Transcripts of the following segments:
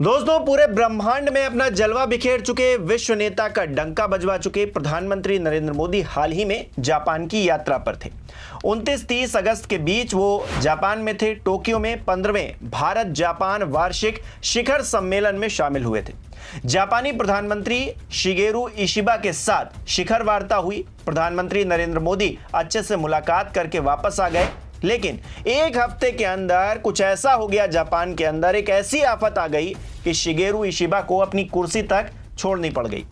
दोस्तों, पूरे ब्रह्मांड में अपना जलवा बिखेर चुके विश्व नेता का डंका बजवा चुके प्रधानमंत्री नरेंद्र मोदी हाल ही में जापान की यात्रा पर थे। 29-30 अगस्त के बीच वो जापान में थे। टोक्यो में 15वें भारत जापान वार्षिक शिखर सम्मेलन में शामिल हुए थे। जापानी प्रधानमंत्री शिगेरू इशिबा के साथ शिखर वार्ता हुई। प्रधानमंत्री नरेंद्र मोदी अच्छे से मुलाकात करके वापस आ गए, लेकिन एक हफ्ते के अंदर कुछ ऐसा हो गया, जापान के अंदर एक ऐसी आफत आ गई कि शिगेरू इशिबा को अपनी कुर्सी तक छोड़नी पड़ गई।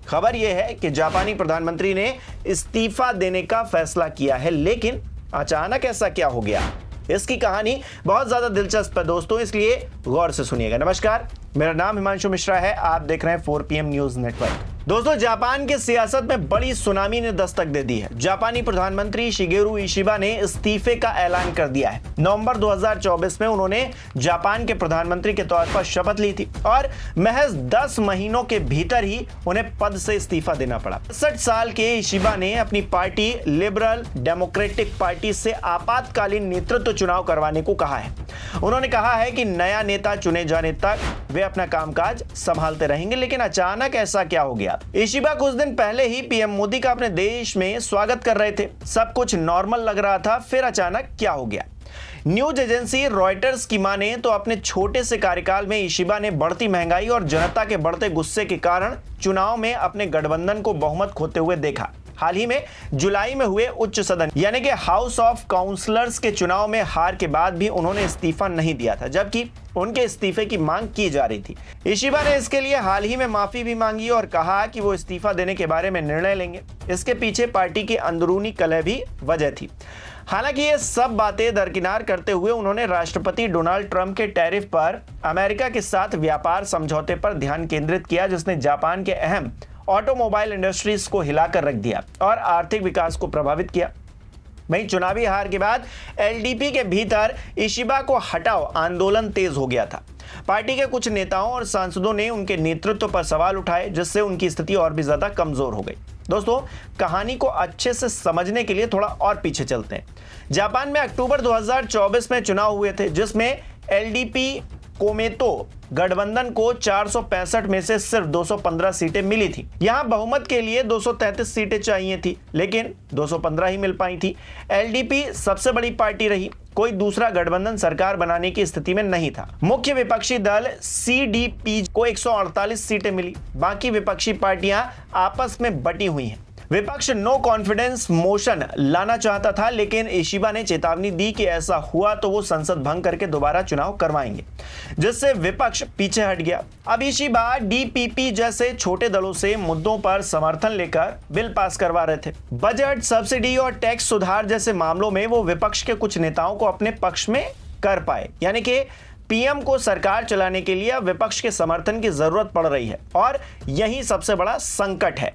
खबर यह है कि जापानी प्रधानमंत्री ने इस्तीफा देने का फैसला किया है, लेकिन अचानक ऐसा क्या हो गया? इसकी कहानी बहुत ज्यादा दिलचस्प है दोस्तों, इसलिए गौर से सुनिएगा। नमस्कार, मेरा नाम हिमांशु मिश्रा है, आप देख रहे हैं 4PM न्यूज नेटवर्क। दोस्तों, जापान की सियासत में बड़ी सुनामी ने दस्तक दे दी है। जापानी प्रधानमंत्री शिगेरू इशिबा ने इस्तीफे का ऐलान कर दिया है। नवंबर 2024 में उन्होंने जापान के प्रधानमंत्री के तौर पर शपथ ली थी और महज 10 महीनों के भीतर ही उन्हें पद से इस्तीफा देना पड़ा। 60 साल के इशिबा ने अपनी पार्टी लिबरल डेमोक्रेटिक पार्टी से आपातकालीन नेतृत्व चुनाव करवाने को कहा है। उन्होंने कहा है कि नया नेता चुने जाने तक वे अपना कामकाज संभालते रहेंगे, लेकिन अचानक ऐसा क्या हो गया? इशिबा कुछ दिन पहले ही पीएम मोदी का अपने देश में स्वागत कर रहे थे, सब कुछ नॉर्मल लग रहा था, फिर अचानक क्या हो गया? न्यूज एजेंसी रॉयटर्स की माने तो अपने छोटे से कार्यकाल में इशिबा ने बढ़ती महंगाई और जनता के बढ़ते गुस्से के कारण चुनाव में अपने गठबंधन को बहुमत खोते हुए देखा। हाल ही में जुलाई में हुए उच्च सदन यानी कि हाउस ऑफ काउंसलर्स के चुनाव में हार के बाद भी उन्होंने इस्तीफा नहीं दिया था, जबकि उनके इस्तीफे की मांग की जा रही थी। इशिबा ने इसके लिए हाल ही में माफी भी मांगी और कहा कि वो इस्तीफा देने के बारे में निर्णय लेंगे। इसके पीछे पार्टी की अंदरूनी कलह भी वजह थी। हालांकि ये सब बातें दरकिनार करते हुए उन्होंने राष्ट्रपति डोनाल्ड ट्रंप के टैरिफ पर अमेरिका के साथ व्यापार समझौते पर ध्यान केंद्रित किया, जिसने जापान के अहम ऑटोमोबाइल इंडस्ट्रीज को हिलाकर रख दिया और आर्थिक विकास को प्रभावित किया। वहीं चुनावी हार के बाद एलडीपी के भीतर इशिबा को हटाओ आंदोलन तेज हो गया था। पार्टी के कुछ नेताओं और सांसदों ने उनके नेतृत्व पर सवाल उठाए, जिससे उनकी स्थिति और भी ज्यादा कमजोर हो गई। दोस्तों, कहानी को अच्छे से समझने के लिए थोड़ा और पीछे चलते हैं। जापान में अक्टूबर 2024 में चुनाव हुए थे, जिसमें एलडीपी कोमेतो गठबंधन को 465 में से सिर्फ 215 सीटें मिली थी। यहां बहुमत के लिए 233 सीटें चाहिए थी, लेकिन 215 ही मिल पाई थी। एलडीपी सबसे बड़ी पार्टी रही, कोई दूसरा गठबंधन सरकार बनाने की स्थिति में नहीं था। मुख्य विपक्षी दल सीडीपी को 148 सीटें मिली, बाकी विपक्षी पार्टियां आपस में बटी हुई हैं। विपक्ष नो कॉन्फिडेंस मोशन लाना चाहता था, लेकिन इशिबा ने चेतावनी दी कि ऐसा हुआ तो वो संसद भंग करके दोबारा चुनाव करवाएंगे, जिससे विपक्ष पीछे हट गया। अब इशिबा डीपीपी जैसे छोटे दलों से मुद्दों पर समर्थन लेकर बिल पास करवा रहे थे। बजट, सब्सिडी और टैक्स सुधार जैसे मामलों में वो विपक्ष के कुछ नेताओं को अपने पक्ष में कर पाए, यानी कि पीएम को सरकार चलाने के लिए विपक्ष के समर्थन की जरूरत पड़ रही है और यही सबसे बड़ा संकट है।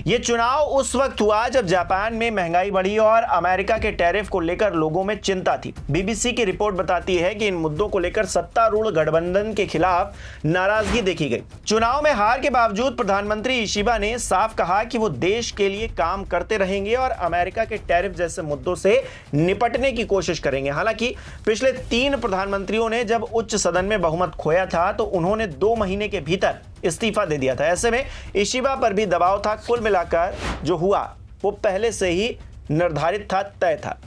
ये चुनाव उस वक्त हुआ जब जापान में महंगाई बढ़ी और अमेरिका के टैरिफ को लेकर लोगों में चिंता थी। बीबीसी की रिपोर्ट बताती है कि इन मुद्दों को लेकर सत्तारूढ़ गठबंधन के खिलाफ नाराजगी देखी गई। चुनाव में हार के बावजूद प्रधानमंत्री इशिबा ने साफ कहा कि वो देश के लिए काम करते रहेंगे और अमेरिका के टैरिफ जैसे मुद्दों से निपटने की कोशिश करेंगे। हालांकि पिछले 3 प्रधानमंत्रियों ने जब उच्च सदन में बहुमत खोया था तो उन्होंने 2 महीने के भीतर इस्तीफा दे दिया था। ऐसे में इशिबा पर भी दबाव था। कुल मिलाकर जो हुआ वो पहले से ही निर्धारित था, तय था।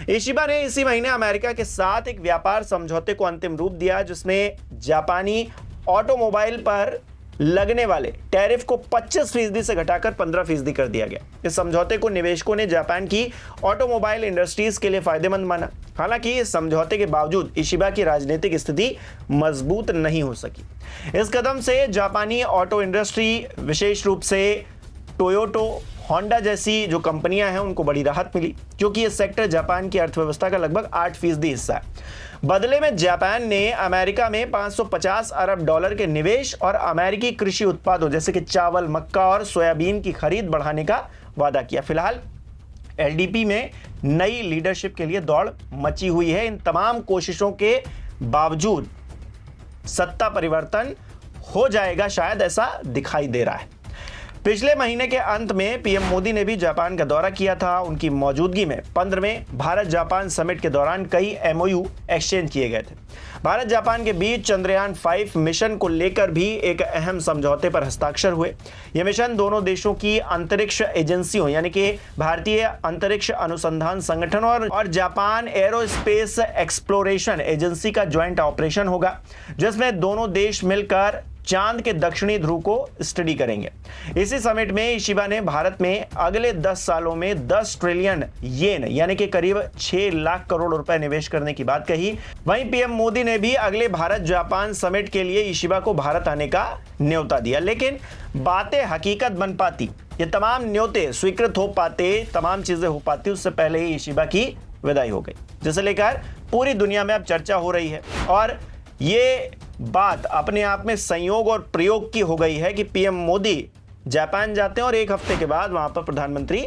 इशिबा ने इसी महीने अमेरिका के साथ एक व्यापार समझौते को अंतिम रूप दिया, जिसमें जापानी ऑटोमोबाइल पर लगने वाले टैरिफ को 25% से घटाकर 15% कर दिया गया। इस समझौते को निवेशकों ने जापान की ऑटोमोबाइल इंडस्ट्रीज के लिए फायदेमंद माना। हालांकि इस समझौते के बावजूद इशिबा की राजनीतिक स्थिति मजबूत नहीं हो सकी। इस कदम से जापानी ऑटो इंडस्ट्री, विशेष रूप से टोयोटो, होंडा जैसी जो कंपनियां हैं, उनको बड़ी राहत मिली, क्योंकि यह सेक्टर जापान की अर्थव्यवस्था का लगभग 8% हिस्सा है। बदले में जापान ने अमेरिका में $550 अरब के निवेश और अमेरिकी कृषि उत्पादों जैसे कि चावल, मक्का और सोयाबीन की खरीद बढ़ाने का वादा किया। फिलहाल एलडीपी में नई लीडरशिप के लिए दौड़ मची हुई है। इन तमाम कोशिशों के बावजूद सत्ता परिवर्तन हो जाएगा, शायद ऐसा दिखाई दे रहा है। पिछले महीने के अंत में पीएम मोदी ने भी जापान का दौरा किया था। उनकी मौजूदगी में 15वें भारत जापान समिट के दौरान कई एमओयू एक्सचेंज किए गए थे। भारत जापान के बीच चंद्रयान 5 मिशन को लेकर भी एक अहम समझौते पर हस्ताक्षर हुए। यह मिशन दोनों देशों की अंतरिक्ष एजेंसियों यानी कि भारतीय अंतरिक्ष अनुसंधान संगठन और जापान एरोस्पेस एक्सप्लोरेशन एजेंसी का ज्वाइंट ऑपरेशन होगा, जिसमें दोनों देश मिलकर चांद के दक्षिणी ध्रुव को स्टडी करेंगे। इसी समिट में इशिबा ने भारत में अगले 10 सालों में 10 ट्रिलियन येन यानी कि करीब 6 लाख करोड़ रुपए निवेश करने की बात कही। वहीं पीएम मोदी ने भी अगले भारत जापान समिट के लिए इशिबा को भारत आने का न्योता दिया, लेकिन बातें हकीकत बन पाती, ये तमाम न्योते स्वीकृत हो पाते, तमाम चीजें हो पाती, उससे पहले ही इशिबा की विदाई हो गई, जिसे लेकर पूरी दुनिया में अब चर्चा हो रही है। और ये बात अपने आप में संयोग और प्रयोग की हो गई है कि पीएम मोदी जापान जाते हैं और एक हफ्ते के बाद वहां पर प्रधानमंत्री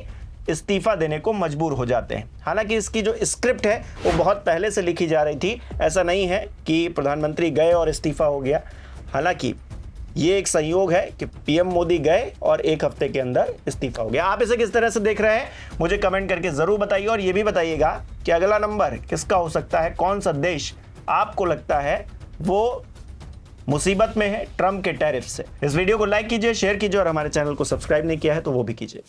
इस्तीफा देने को मजबूर हो जाते हैं। हालांकि इसकी जो स्क्रिप्ट है वो बहुत पहले से लिखी जा रही थी, ऐसा नहीं है कि प्रधानमंत्री गए और इस्तीफा हो गया। हालांकि ये एक संयोग है कि पीएम मोदी गए और एक हफ्ते के अंदर इस्तीफा हो गया। आप इसे किस तरह से देख रहे हैं मुझे कमेंट करके जरूर बताइए, और ये भी बताइएगा कि अगला नंबर किसका हो सकता है, कौन सा देश आपको लगता है वो मुसीबत में है ट्रंप के टैरिफ से। इस वीडियो को लाइक कीजिए, शेयर कीजिए, और हमारे चैनल को सब्सक्राइब नहीं किया है तो वो भी कीजिए।